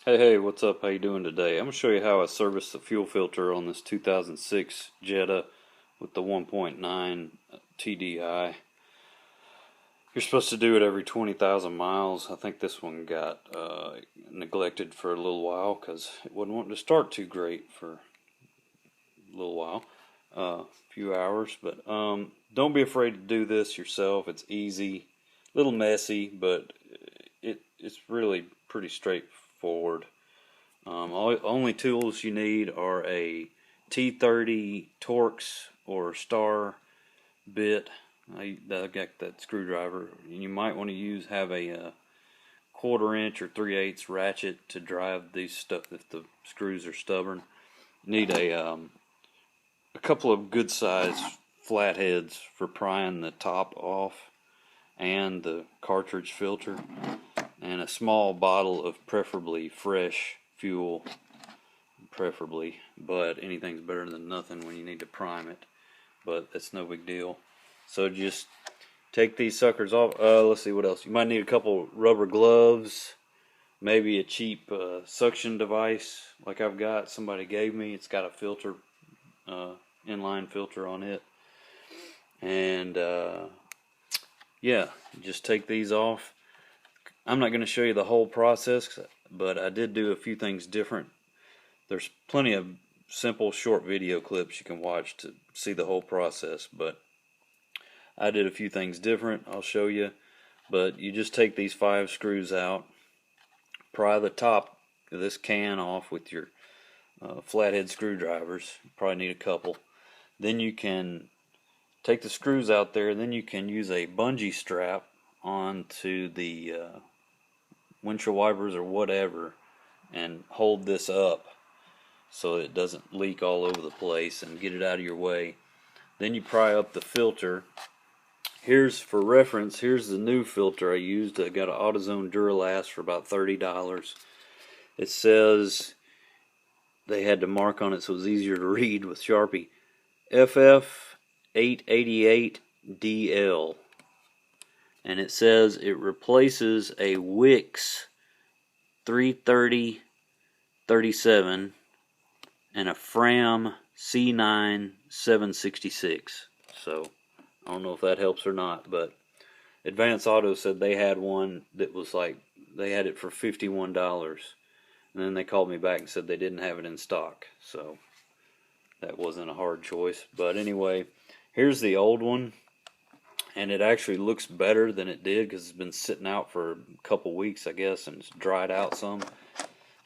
Hey, what's up? How you doing today? I'm gonna show you how I service the fuel filter on this 2006 Jetta with the 1.9 TDI. You're supposed to do it every 20,000 miles. I think this one got neglected for a little while because it wasn't wanting to start too great for a little while, a few hours. But don't be afraid to do this yourself. It's easy, a little messy, but it's really pretty straightforward. Only tools you need are a T30 Torx or star bit. I got that screwdriver. You might want to have a 1/4 inch or 3/8 ratchet to drive these stuff if the screws are stubborn. You need a couple of good sized flatheads for prying the top off and the cartridge filter, and a small bottle of preferably fresh fuel, but anything's better than nothing when you need to prime it, but that's no big deal. So just take these suckers off. Let's see what else. You might need a couple rubber gloves, maybe a cheap suction device like I've got, somebody gave me. It's got a filter, inline filter on it, and yeah, just take these off. I'm not going to show you the whole process, but I did do a few things different. There's plenty of simple short video clips you can watch to see the whole process, but I did a few things different. I'll show you. But you just take these 5 screws out, pry the top of this can off with your flathead screwdrivers. You probably need a couple. Then you can take the screws out there, and then you can use a bungee strap onto the windshield wipers or whatever and hold this up so it doesn't leak all over the place, and get it out of your way. Then you pry up the filter. Here's, for reference, here's the new filter I used. I got an AutoZone Duralast for about $30. It says, they had to mark on it so it was easier to read with Sharpie, FF888DL. And it says it replaces a Wix 330-37 and a Fram C9 766. So I don't know if that helps or not, but Advance Auto said they had one that was like, they had it for $51, and then they called me back and said they didn't have it in stock. So that wasn't a hard choice. But anyway, here's the old one, and it actually looks better than it did because it's been sitting out for a couple weeks, I guess, and it's dried out some.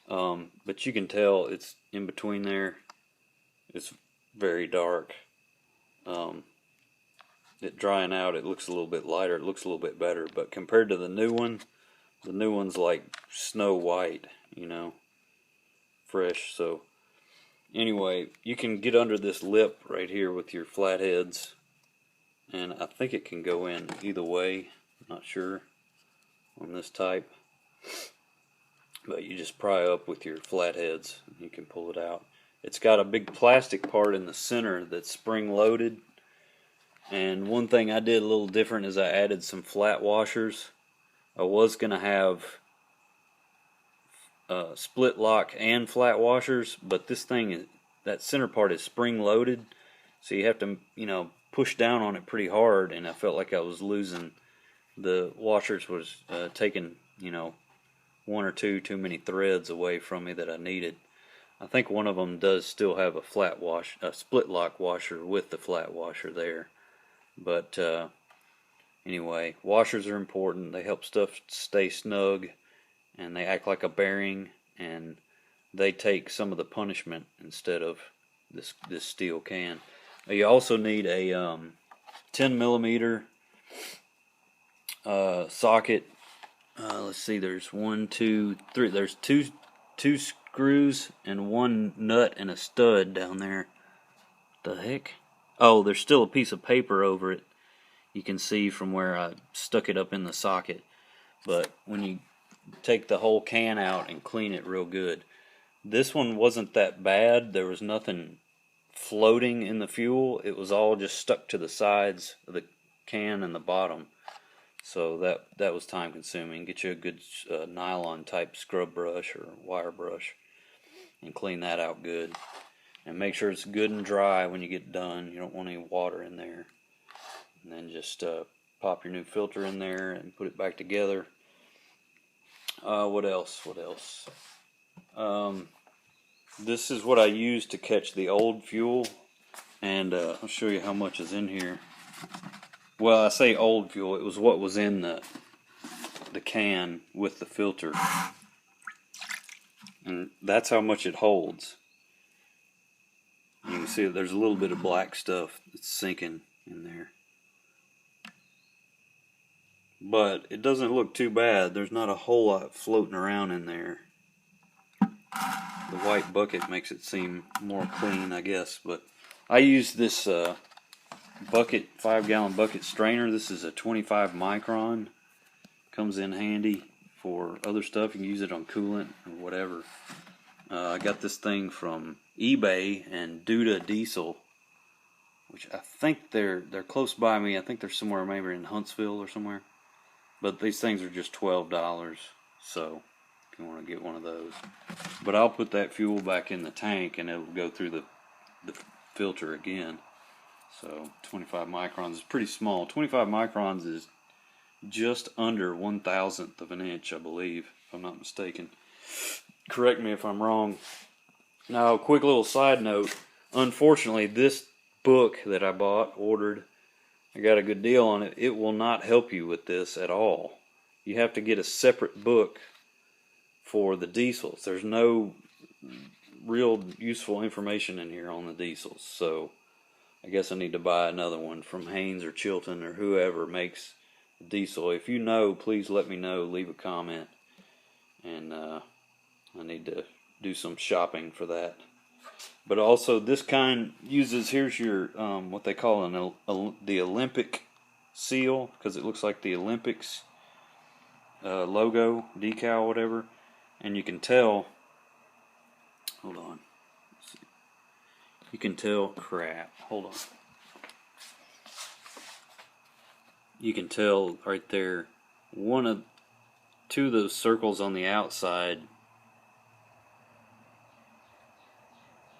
But you can tell it's in between there. It's very dark. It drying out, it looks a little bit lighter. It looks a little bit better. But compared to the new one's like snow white, you know, fresh. So anyway, you can get under this lip right here with your flatheads, and I think it can go in either way. I'm not sure on this type, but you just pry up with your flatheads and you can pull it out. It's got a big plastic part in the center that's spring loaded, and one thing I did a little different is I added some flat washers. I was going to have split lock and flat washers, but this thing, that center part is spring loaded, so you have to, you know, push down on it pretty hard, and I felt like I was losing. The washers was taking, you know, 1 or 2 too many threads away from me that I needed. I think one of them does still have a split lock washer with the flat washer there. But anyway, washers are important. They help stuff stay snug, and they act like a bearing, and they take some of the punishment instead of this steel can. You also need a 10 millimeter socket. Let's see, there's 1, 2, 3. There's two screws and 1 nut and a stud down there. The heck? Oh, there's still a piece of paper over it. You can see from where I stuck it up in the socket. But when you take the whole can out and clean it real good, this one wasn't that bad. There was nothing floating in the fuel. It was all just stuck to the sides of the can and the bottom. So that was time consuming. Get you a good nylon type scrub brush or wire brush and clean that out good. And make sure it's good and dry when you get done. You don't want any water in there. And then just pop your new filter in there and put it back together. What else? This is what I use to catch the old fuel. And I'll show you how much is in here. Well, I say old fuel. It was what was in the can with the filter. And that's how much it holds. You can see that there's a little bit of black stuff that's sinking in there. But it doesn't look too bad. There's not a whole lot floating around in there. The white bucket makes it seem more clean, I guess. But I use this bucket, 5-gallon bucket strainer. This is a 25 micron. Comes in handy for other stuff. You can use it on coolant or whatever. I got this thing from eBay and Duda Diesel, which I think they're close by me. I think they're somewhere maybe in Huntsville or somewhere. But these things are just $12. So if you want to get one of those. But I'll put that fuel back in the tank and it'll go through the filter again. So 25 microns is pretty small. 25 microns is just under 1/1000th of an inch, I believe, if I'm not mistaken. Correct me if I'm wrong. Now, quick little side note. Unfortunately, this book that I ordered, I got a good deal on it. It will not help you with this at all. You have to get a separate book for the diesels. There's no real useful information in here on the diesels. So I guess I need to buy another one from Haynes or Chilton or whoever makes diesel. If you know, please let me know. Leave a comment. And I need to do some shopping for that. But also this kind uses, here's your what they call the Olympic seal, because it looks like the Olympics logo, decal, whatever. And you can tell, hold on, let's see. You can tell, crap, hold on. You can tell right there, two of those circles on the outside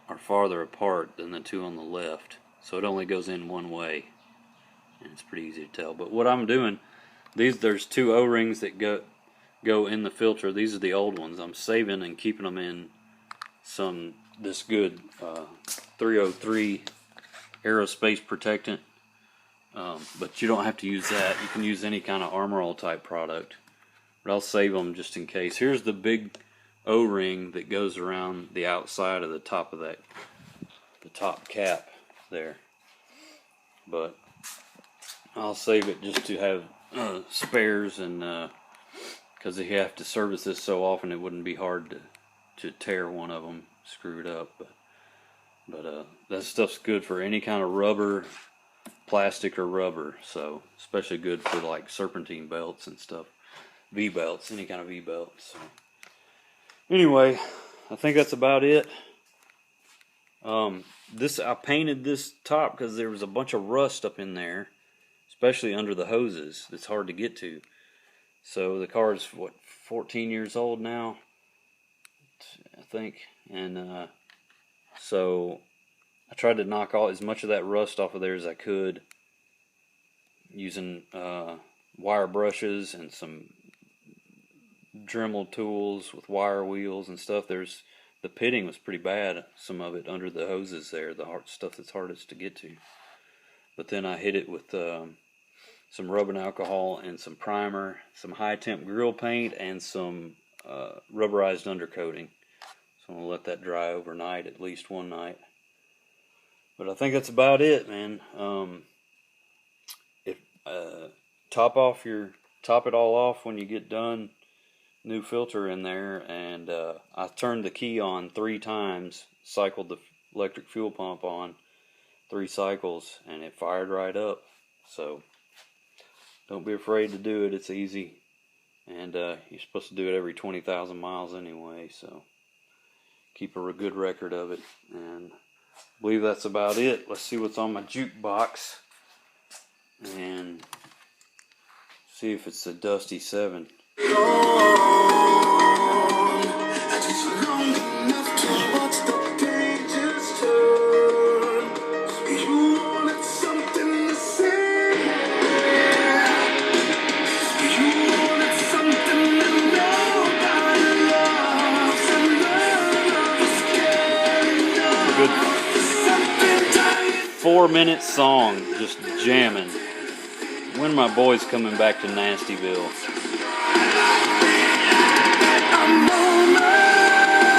are farther apart than the two on the left, so it only goes in one way, and it's pretty easy to tell. But what I'm doing, there's two O-rings that go in the filter. These are the old ones. I'm saving and keeping them in this good 303 aerospace protectant. But you don't have to use that. You can use any kind of Armor All type product. But I'll save them just in case. Here's the big O-ring that goes around the outside of the top of the top cap there. But I'll save it just to have spares, and because if you have to service this so often, it wouldn't be hard to tear one of them, screw it up. But that stuff's good for any kind of rubber, plastic or rubber, so especially good for like serpentine belts and stuff, V-belts, any kind of V-belts. So anyway, I think that's about it. I painted this top because there was a bunch of rust up in there, especially under the hoses. It's hard to get to. So the car is 14 years old now, I think, and so I tried to knock as much of that rust off of there as I could using wire brushes and some Dremel tools with wire wheels and stuff. The pitting was pretty bad, some of it under the hoses there, the hard stuff that's hardest to get to. But then I hit it with some rubbing alcohol and some primer, some high temp grill paint, and some rubberized undercoating. So I'm going to let that dry overnight, at least one night. But I think that's about it, man. Top it all off when you get done. New filter in there, and I turned the key on 3 times, cycled the electric fuel pump on 3 cycles, and it fired right up. So don't be afraid to do it. It's easy, and you're supposed to do it every 20,000 miles anyway, so keep a good record of it. And I believe that's about it. Let's see what's on my jukebox and See if it's the Dusty 7. Good 4-minute song, just jamming. When are my boys coming back to Nastyville?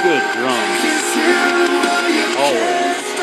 Good drums. Always.